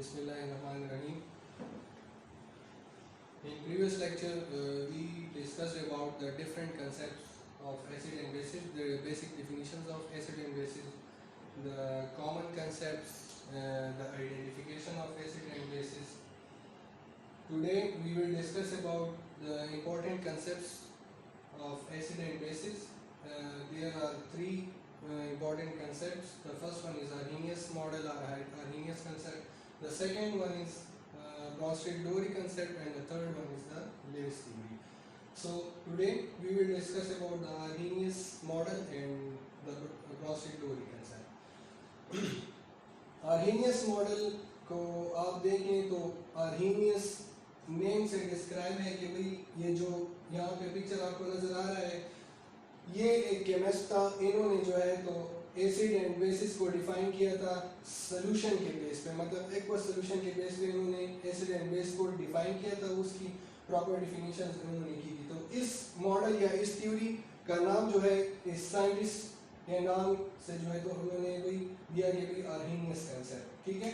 Bismillahirrahmanirrahim. In previous lecture, we discussed about the different concepts of acid and bases, the basic definitions of acid and bases, the common concepts, the identification of acid and bases. Today, we will discuss about the important concepts of acid and bases. There are three important concepts. The first one is Arrhenius model or Arrhenius concept. The second one is Bronsted-Lowry concept, and the third one is the Lewis theory. So today we will discuss about the Arrhenius model and the Bronsted-Lowry concept. Arrhenius model को आप देखें तो Arrhenius name से describe है कि भाई ये जो यहाँ पे पिक्चर आपको नजर आ रहा है, ये एक केमिस्ट था. इन्होंने जो है तो एसिड एंड बेसिस को डिफाइन किया था सोल्यूशन के बेस पे, मतलब एक्वा सोल्यूशन के बेस पे इन्होंने एसिड एंड बेस को डिफाइन किया था, उसकी प्रॉपर डेफिनेशन इन्होंने की थी. तो इस मॉडल या इस थ्योरी का नाम जो है इस साइंटिस्ट के नाम से जो है तो उन्होंने कोई दिया कि भाई आर्हेनियस कंसेप्ट. ठीक है,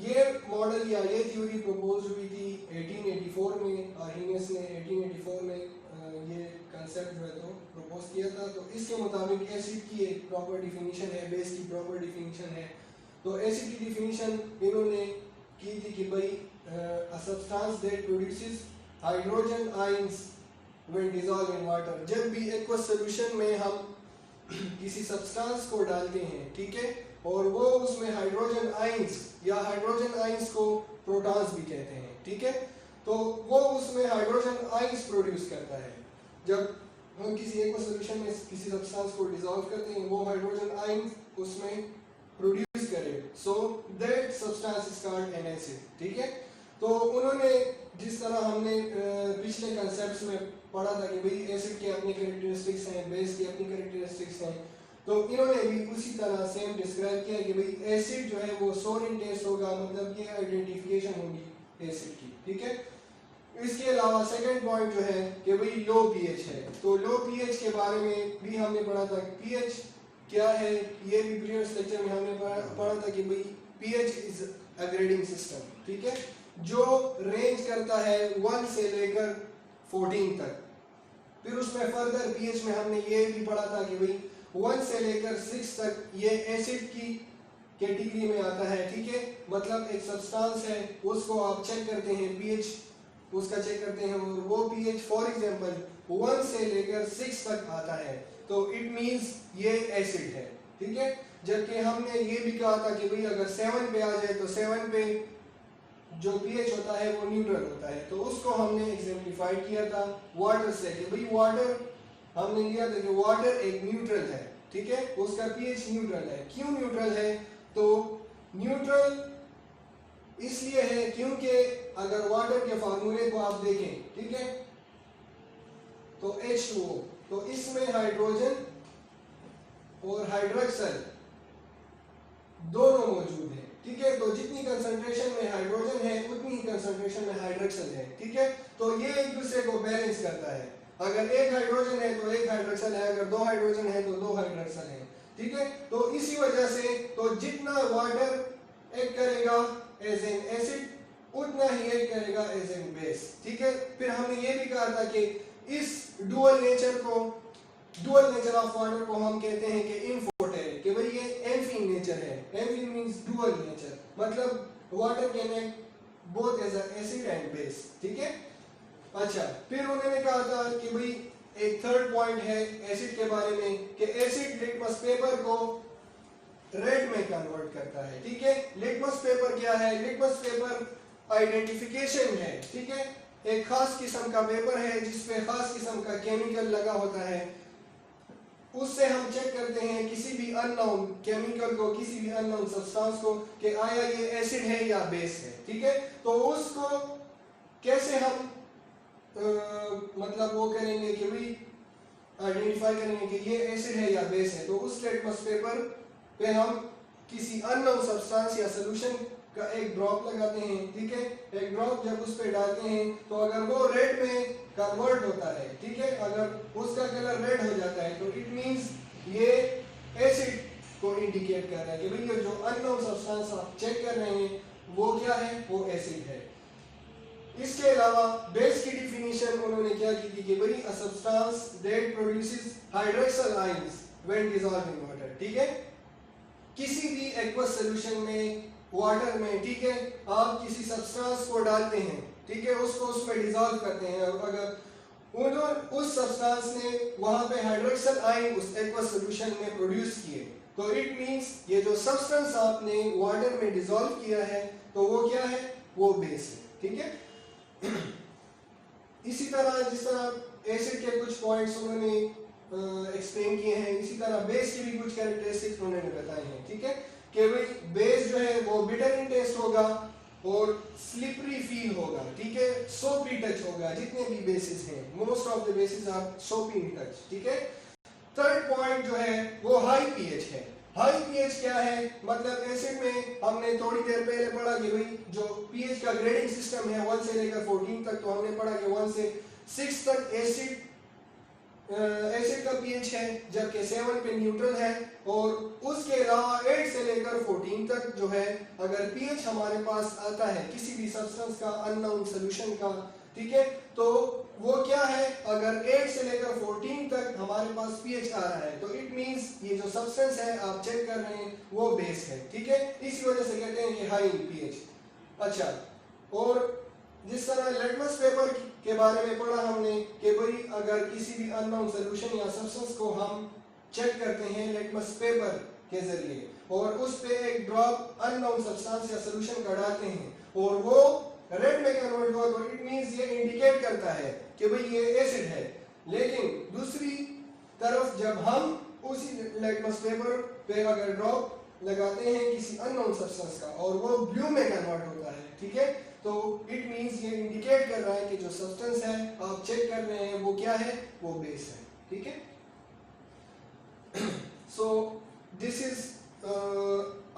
ये मॉडल या ये थ्योरी प्रपोज हुई थी 1884 में. आर्हेनियस ने 1884 में ये कंसेप्ट जो है तो प्रपोज किया था. तो इसके मुताबिक एसिड की एक प्रॉपर डिफिनीशन है, बेस की प्रॉपर डिफिनीशन है. तो एसिड की डिफिनीशन इन्होंने की थी कि भाई a substance that produces hydrogen ions when dissolve in water. जब भी एक्वस सॉल्यूशन में हम किसी सब्सटेंस को डालते हैं, ठीक है, और वो उसमें हाइड्रोजन आयंस या हाइड्रोजन आयंस को प्रोटॉन्स भी कहते हैं, ठीक है, तो वो उसमें हाइड्रोजन आयंस प्रोड्यूस करता है. जब हम किसी एक्वा सॉल्यूशन में किसी सब्सटेंस को डिसॉल्व करते हैं, वो हाइड्रोजन आयंस उसमें प्रोड्यूस करे, so that substance is called an acid. ठीक है, तो उन्होंने जिस तरह हमने पिछले कंसेप्ट्स में पढ़ा था कि भाई एसिड के अपनी कैरेक्टरिस्टिक्स हैं, बेस की अपनी कैरेक्टरिस्टिक्स हैं, तो इन्होंने भी उसी तरह सेम डिस्क्राइब किया कि भाई एसिड जो है वो सोर इन टेस्ट होगा, मतलब ये आइडेंटिफिकेशन होगी एसिड की. ठीक है, इसके अलावा सेकंड पॉइंट जो है कि भाई लो पीएच है. तो लो पीएच के बारे में भी हमने पढ़ा था. पीएच क्या है, ये भी प्रीवियस लेक्चर में हमने पढ़ा था कि भाई pH is a grading system. ठीक है, जो रेंज करता है 1 से लेकर 14 तक. फिर उसमें फर्दर पीएच में हमने ये भी पढ़ा था कि भाई 1 से लेकर 6 तक ये एसिड की कैटेगरी में आता है. ठीक है, मतलब एक सब्सटेंस है, उसको आप चेक करते हैं, पीएच उसका चेक करते हैं, और वो पीएच फॉर एग्जांपल 1 से लेकर 6 तक आता है, तो इट मींस ये एसिड है. ठीक है, जबकि हमने ये भी कहा था कि भाई अगर 7 पे आ जाए तो 7 पे जो पीएच होता है वो न्यूट्रल होता है. तो उसको हमने एग्जाम्प्लीफाइड किया था वाटर से कि भाई वाटर हमने लिया था कि वाटर एक न्यूट्रल है. ठीक है, उसका पीएच न्यूट्रल है. क्यों न्यूट्रल है, तो न्यूट्रल इसलिए है क्योंकि अगर वाटर के फार्मूले को आप देखें, ठीक है, तो H2O, तो इसमें हाइड्रोजन और हाइड्रोक्सल दोनों मौजूद है. ठीक है, तो जितनी कंसंट्रेशन में हाइड्रोजन है उतनी ही कंसंट्रेशन में हाइड्रोक्सल है. ठीक है, तो ये एक दूसरे को बैलेंस करता है. अगर एक हाइड्रोजन है तो एक हाइड्रोक्सल है, अगर 2 हाइड्रोजन है तो 2 हाइड्रोक्सल है. ठीक है, तो इसी वजह से तो जितना वाटर एक्ट करेगा एज एन एसिड उतना ही एक्ट करेगा एज एन बेस. ठीक है, फिर हमने ये भी कहा था कि इस डुअल नेचर ऑफ वाटर को हम कहते हैं कि इनफोट है, कि भाई ये एम्फीन नेचर है. एम्फीन मींस डुअल नेचर, मतलब water can act both as a acid and base. ठीक है, अच्छा, फिर उन्होंने कहा था कि भाई एक थर्ड पॉइंट है एसिड के बारे में कि एसिड लिटमस पेपर को रेड में कन्वर्ट करता है. ठीक है, लिटमस पेपर क्या है, लिटमस पेपर आइडेंटिफिकेशन है. ठीक है, एक खास किस्म का पेपर है जिसपे खास किस्म का केमिकल लगा होता है. उससे हम चेक करते हैं किसी भी अननोन केमिकल को, किसी भी अननोन सब्सटेंस को, कि आया ये एसिड है या बेस है. ठीक है, तो उसको कैसे हम मतलब वो करेंगे कि भाई आइडेंटिफाई करेंगे कि ये एसिड है या बेस है. तो उस लिटमस पेपर पे हम किसी अननोन सब्सटेंस या सॉल्यूशन का एक ड्रॉप लगाते हैं. ठीक है, एक ड्रॉप जब उस पे डालते हैं तो अगर वो रेड में कन्वर्ट होता है, ठीक है, अगर उसका कलर रेड हो जाता है, तो इट मींस ये एसिड को इंडिकेट कर रहा है कि भाई ये जो अननोन सब्सटेंस आप चेक कर रहे हैं वो क्या क्या है, वो एसिड है। इसके अलावा बेस की डिफिनीशन उन्होंने क्या की थी कि भाई a substance that produces hydroxide ions when dissolved in water, ठीक है। किसी भी एक्वस सॉल्यूशन में, वाटर में, ठीक है, आप किसी सब्सटेंस को डालते हैं, ठीक है, उसको उसमें डिसॉल्व करते हैं, और अगर उस सब्सटेंस ने वहां पे हाइड्रोक्साइड आयन उस एक्वस सॉल्यूशन में प्रोड्यूस किए, तो इट मींस ये जो सब्सटेंस आपने वाटर में डिसॉल्व किया है तो वो क्या है, वो बेस है, ठीक है। इसी तरह जिस तरह एसिड के कुछ पॉइंट्स उन्होंने एक्सप्लेन किए हैं, इसी तरह बेस की भी कुछ कैरेक्टरिस्टिक्स उन्होंने बताए हैं, ठीक है, कि भाई बेस जो है वो बिटर इन टेस्ट होगा और स्लिपरी फील होगा, ठीक है, सोपी टच होगा। जितने भी बेसिस हैं, most of the bases are soapy in touch, ठीक है। थर्ड पॉइंट जो है वो हाई पीएच है। हाई पीएच क्या है, मतलब एसिड में हमने थोड़ी देर पहले पढ़ा कि भाई जो पीएच का ग्रेडिंग सिस्टम है 1 से लेकर 14 तक, तो हमने पढ़ा कि 1 से 6 तक एसिड का पीएच है, जबकि 7 पे न्यूट्रल है, और उसके अलावा 8 से लेकर 14 तक जो है अगर पीएच हमारे पास आता है किसी भी सब्सटेंस का, अननोन सॉल्यूशन का, ठीक है, तो वो क्या है, अगर 8 से लेकर 14 तक हमारे पास पीएच आ रहा है तो इट मींस ये जो सब्सटेंस है आप चेक कर रहे हैं वो बेस है, ठीक है। इसी वजह से कहते हैं कि हाई पीएच। अच्छा, और जिस तरह लिटमस पेपर के बारे में पढ़ा हमने कि भाई अगर किसी भी अननोन सॉल्यूशन या सब्सटेंस को हम चेक करते हैं लिटमस पेपर के जरिए और उस पे एक ड्रॉप अननोन सब्सटेंस या सॉल्यूशन का डालते हैं और वो रेड में कन्वर्ट हुआ, तो इट मींस ये इंडिकेट करता है कि भाई ये एसिड है। लेकिन दूसरी तरफ जब हम उसी लिटमस पेपर पे अगर ड्रॉप लगाते हैं किसी अननोन सब्सटेंस का और वो ब्लू में कन्वर्ट होता है, ठीक है, तो इट मींस ये इंडिकेट कर रहा है कि जो सब्सटेंस है आप चेक कर रहे हैं वो क्या है, वो बेस है, ठीक है। So this is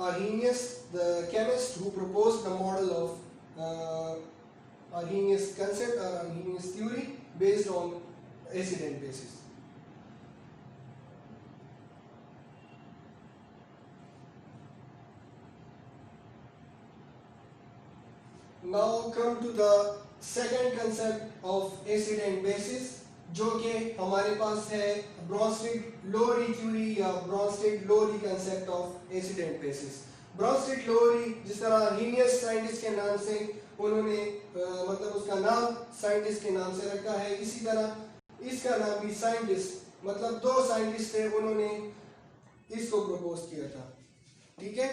Arrhenius, the chemist who proposed the model of Arrhenius concept or Arrhenius theory based on acid and bases. Now come to the second concept of acid and bases, जो कि हमारे पास है Bronsted Lowry theory या Bronsted Lowry concept of acid and bases. Bronsted Lowry जिस तरह अर्हीनियस scientist के नाम से उन्होंने मतलब उसका नाम साइंटिस्ट के नाम से रखा है, इसी तरह इसका नाम भी साइंटिस्ट, मतलब 2 साइंटिस्ट थे, उन्होंने इसको प्रपोज किया था, ठीक है।